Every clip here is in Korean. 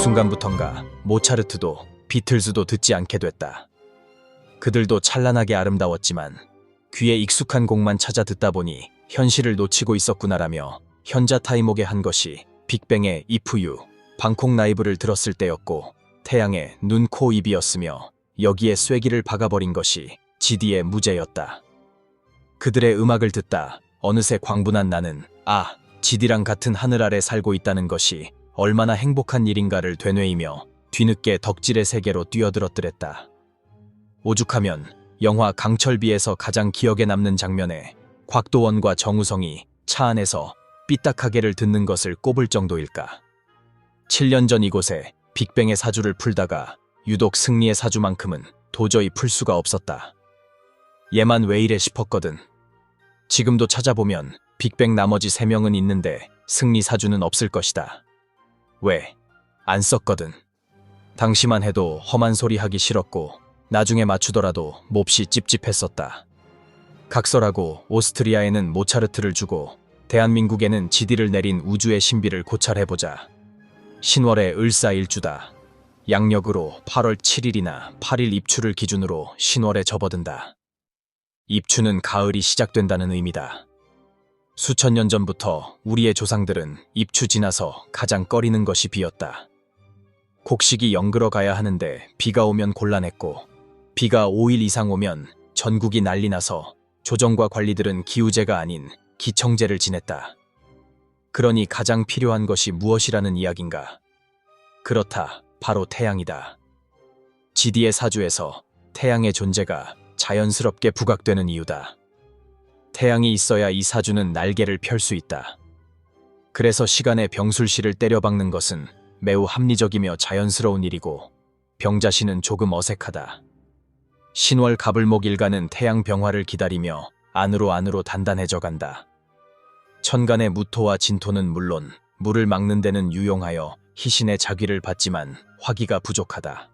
순간부턴가 모차르트도 비틀즈도 듣지 않게 됐다. 그들도 찬란하게 아름다웠지만 귀에 익숙한 곡만 찾아 듣다 보니 현실을 놓치고 있었구나라며 현자 타이목에 한 것이 빅뱅의 If You, 방콕 라이브를 들었을 때였고 태양의 눈, 코, 입이었으며 여기에 쐐기를 박아버린 것이 GD의 무죄였다. 그들의 음악을 듣다 어느새 광분한 나는 GD랑 같은 하늘 아래 살고 있다는 것이 얼마나 행복한 일인가를 되뇌이며 뒤늦게 덕질의 세계로 뛰어들었더랬다. 오죽하면 영화 강철비에서 가장 기억에 남는 장면에 곽도원과 정우성이 차 안에서 삐딱하게를 듣는 것을 꼽을 정도일까. 7년 전 이곳에 빅뱅의 사주를 풀다가 유독 승리의 사주만큼은 도저히 풀 수가 없었다. 얘만 왜 이래 싶었거든. 지금도 찾아보면 빅뱅 나머지 3명은 있는데 승리 사주는 없을 것이다. 왜? 안 썼거든. 당시만 해도 험한 소리 하기 싫었고 나중에 맞추더라도 몹시 찝찝했었다. 각설하고 오스트리아에는 모차르트를 주고 대한민국에는 GD를 내린 우주의 신비를 고찰해보자. 신월의 을사일주다. 양력으로 8월 7일이나 8일 입추를 기준으로 신월에 접어든다. 입추는 가을이 시작된다는 의미다. 수천 년 전부터 우리의 조상들은 입추 지나서 가장 꺼리는 것이 비였다. 곡식이 영글어 가야 하는데 비가 오면 곤란했고 비가 5일 이상 오면 전국이 난리 나서 조정과 관리들은 기우제가 아닌 기청제를 지냈다. 그러니 가장 필요한 것이 무엇이라는 이야긴가? 그렇다. 바로 태양이다. GD의 사주에서 태양의 존재가 자연스럽게 부각되는 이유다. 태양이 있어야 이 사주는 날개를 펼 수 있다. 그래서 시간에 병술씨를 때려박는 것은 매우 합리적이며 자연스러운 일이고 병자신은 조금 어색하다. 신월 갑을목 일간은 태양 병화를 기다리며 안으로 단단해져 간다. 천간의 무토와 진토는 물론 물을 막는 데는 유용하여 희신의 자귀를 받지만 화기가 부족하다.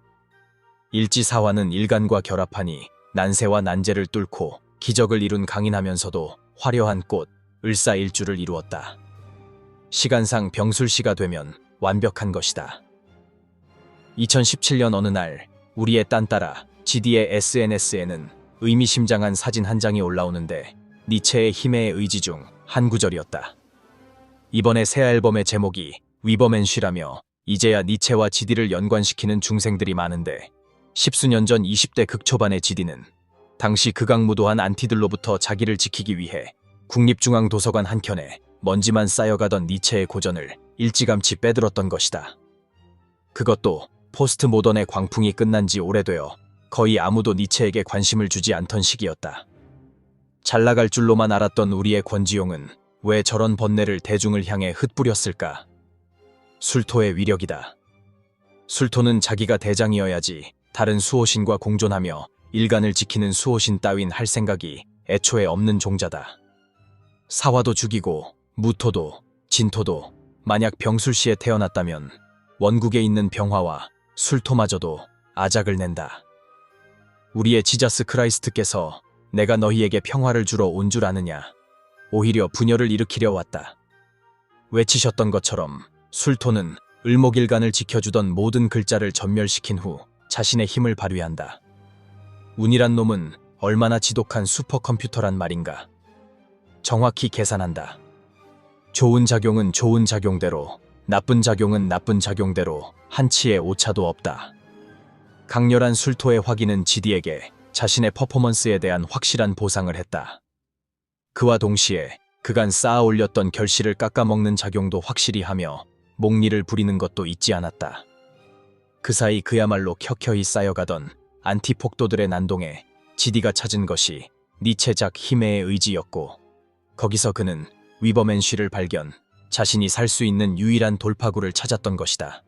일지사화는 일간과 결합하니 난세와 난제를 뚫고 기적을 이룬 강인하면서도 화려한 꽃, 을사일주를 이루었다. 시간상 병술시가 되면 완벽한 것이다. 2017년 어느 날 우리의 딴따라 GD의 SNS에는 의미심장한 사진 한 장이 올라오는데 니체의 힘의 의지 중 한 구절이었다. 이번에 새 앨범의 제목이 위버맨쉬라며 이제야 니체와 GD를 연관시키는 중생들이 많은데 십수년 전 20대 극초반의 GD는 당시 극악무도한 안티들로부터 자기를 지키기 위해 국립중앙도서관 한켠에 먼지만 쌓여가던 니체의 고전을 일찌감치 빼들었던 것이다. 그것도 포스트 모던의 광풍이 끝난 지 오래되어 거의 아무도 니체에게 관심을 주지 않던 시기였다. 잘나갈 줄로만 알았던 우리의 권지용은 왜 저런 번뇌를 대중을 향해 흩뿌렸을까? 술토의 위력이다. 술토는 자기가 대장이어야지 다른 수호신과 공존하며 일간을 지키는 수호신 따윈 할 생각이 애초에 없는 종자다. 사화도 죽이고 무토도 진토도 만약 병술시에 태어났다면 원국에 있는 병화와 술토마저도 아작을 낸다. 우리의 지자스 크라이스트께서 내가 너희에게 평화를 주러 온 줄 아느냐? 오히려 분열을 일으키려 왔다. 외치셨던 것처럼 술토는 을목일간을 지켜주던 모든 글자를 전멸시킨 후 자신의 힘을 발휘한다. 운이란 놈은 얼마나 지독한 슈퍼컴퓨터란 말인가. 정확히 계산한다. 좋은 작용은 좋은 작용대로, 나쁜 작용은 나쁜 작용대로 한치의 오차도 없다. 강렬한 술토의 화기는 GD에게 자신의 퍼포먼스에 대한 확실한 보상을 했다. 그와 동시에 그간 쌓아 올렸던 결실을 깎아먹는 작용도 확실히 하며 목리를 부리는 것도 잊지 않았다. 그 사이 그야말로 켜켜이 쌓여가던 안티폭도들의 난동에 GD가 찾은 것이 니체작 힘의 의지였고 거기서 그는 위버맨쉬를 발견, 자신이 살 수 있는 유일한 돌파구를 찾았던 것이다.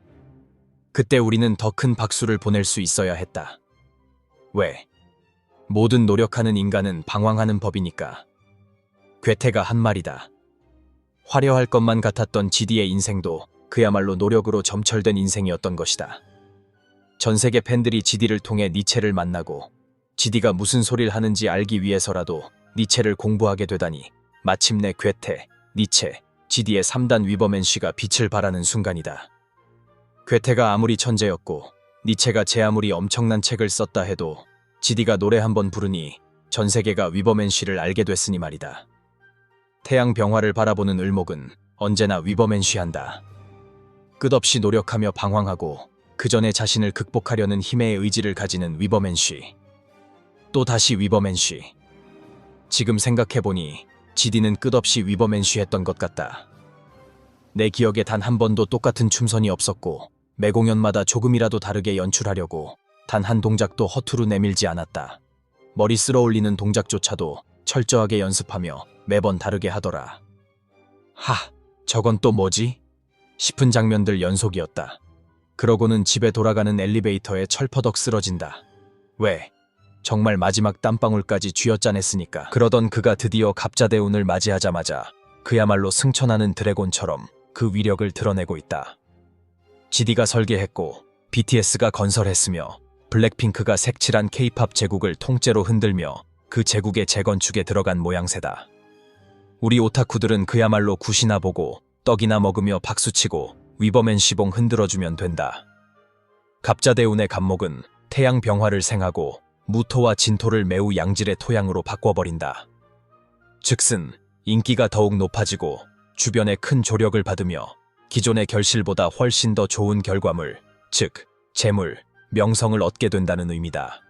그때 우리는 더 큰 박수를 보낼 수 있어야 했다. 왜? 모든 노력하는 인간은 방황하는 법이니까. 괴테가 한 말이다. 화려할 것만 같았던 GD의 인생도 그야말로 노력으로 점철된 인생이었던 것이다. 전 세계 팬들이 GD를 통해 니체를 만나고 GD가 무슨 소리를 하는지 알기 위해서라도 니체를 공부하게 되다니 마침내 괴테, 니체, GD의 3단 위버맨쉬가 빛을 발하는 순간이다. 괴테가 아무리 천재였고 니체가 제 아무리 엄청난 책을 썼다 해도 지디가 노래 한 번 부르니 전 세계가 위버맨 쉬를 알게 됐으니 말이다. 태양 병화를 바라보는 을목은 언제나 위버맨 쉬한다. 끝없이 노력하며 방황하고 그 전에 자신을 극복하려는 힘의 의지를 가지는 위버맨 쉬. 또 다시 위버맨 쉬. 지금 생각해보니 지디는 끝없이 위버맨 쉬 했던 것 같다. 내 기억에 단 한 번도 똑같은 춤선이 없었고 매 공연마다 조금이라도 다르게 연출하려고 단 한 동작도 허투루 내밀지 않았다. 머리 쓸어 올리는 동작조차도 철저하게 연습하며 매번 다르게 하더라. 하, 저건 또 뭐지? 싶은 장면들 연속이었다. 그러고는 집에 돌아가는 엘리베이터에 철퍼덕 쓰러진다. 왜? 정말 마지막 땀방울까지 쥐어짜냈으니까. 그러던 그가 드디어 갑자대운을 맞이하자마자 그야말로 승천하는 드래곤처럼 그 위력을 드러내고 있다. 지디가 설계했고 BTS가 건설했으며 블랙핑크가 색칠한 K-팝 제국을 통째로 흔들며 그 제국의 재건축에 들어간 모양새다. 우리 오타쿠들은 그야말로 굿이나 보고 떡이나 먹으며 박수치고 위버맨 시봉 흔들어주면 된다. 갑자대운의 간목은 태양 병화를 생하고 무토와 진토를 매우 양질의 토양으로 바꿔버린다. 즉슨 인기가 더욱 높아지고 주변에 큰 조력을 받으며 기존의 결실보다 훨씬 더 좋은 결과물, 즉 재물, 명성을 얻게 된다는 의미다.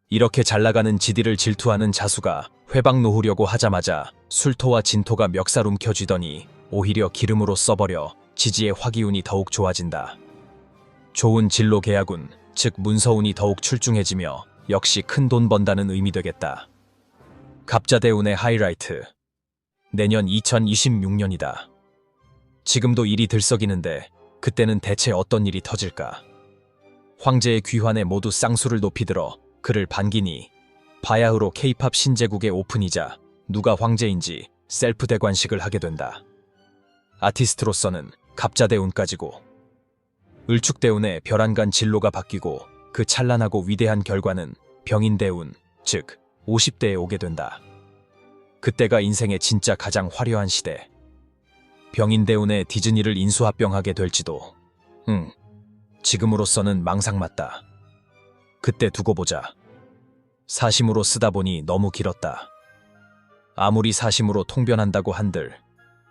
이렇게 잘나가는 지디를 질투하는 자수가 회방 놓으려고 하자마자 술토와 진토가 멱살 움켜쥐더니 오히려 기름으로 써버려 지지의 화기운이 더욱 좋아진다. 좋은 진로 계약운, 즉 문서운이 더욱 출중해지며 역시 큰 돈 번다는 의미 되겠다. 갑자대운의 하이라이트. 내년 2026년이다. 지금도 일이 들썩이는데 그때는 대체 어떤 일이 터질까? 황제의 귀환에 모두 쌍수를 높이 들어 그를 반기니 바야흐로 K-팝 신제국의 오픈이자 누가 황제인지 셀프 대관식을 하게 된다. 아티스트로서는 갑자대운까지고 을축대운의 별안간 진로가 바뀌고 그 찬란하고 위대한 결과는 병인대운, 즉 50대에 오게 된다. 그때가 인생의 진짜 가장 화려한 시대. 병인대운의 디즈니를 인수합병하게 될지도. 지금으로서는 망상맞다. 그때 두고 보자. 사심으로 쓰다 보니 너무 길었다. 아무리 사심으로 통변한다고 한들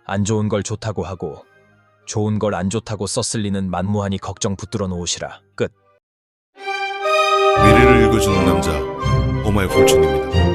안 좋은 걸 좋다고 하고 좋은 걸 안 좋다고 썼을 리는 만무하니 걱정 붙들어 놓으시라. 끝. 미래를 읽어주는 남자 오마이 폴춘입니다.